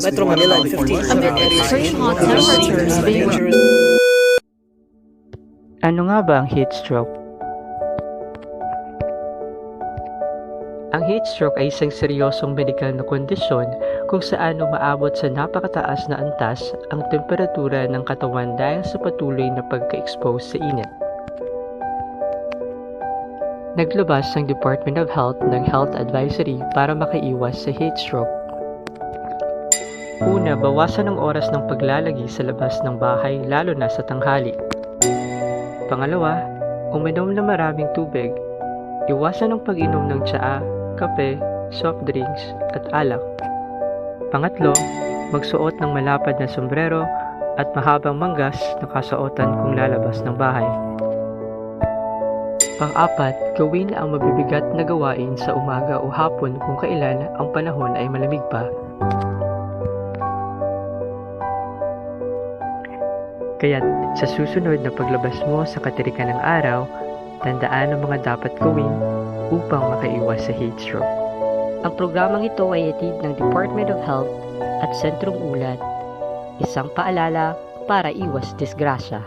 Metro Manila and 15 other areas. Ano nga ba ang heat stroke? Ang heat stroke ay isang seryosong medikal na kondisyon kung saan umaabot sa napakataas na antas ang temperatura ng katawan dahil sa patuloy na pagka-expose sa init. Naglabas ang Department of Health ng Health Advisory para makaiwas sa heat stroke. Una, bawasan ang oras ng paglalagi sa labas ng bahay lalo na sa tanghali. Pangalawa, uminom ng maraming tubig. Iwasan ang pag-inom ng tsaa, kape, soft drinks, at alak. Pangatlo, magsuot ng malapad na sombrero at mahabang manggas na kasuotan kung lalabas ng bahay. Pang-apat, gawin ang mabibigat na gawain sa umaga o hapon kung kailan ang panahon ay malamig pa. Kaya't sa susunod na paglabas mo sa katirikan ng araw, tandaan ang mga dapat gawin upang makaiwas sa heat stroke. Ang programang ito ay hatid ng Department of Health at Sentrong Ulat, isang paalala para iwas disgrasya.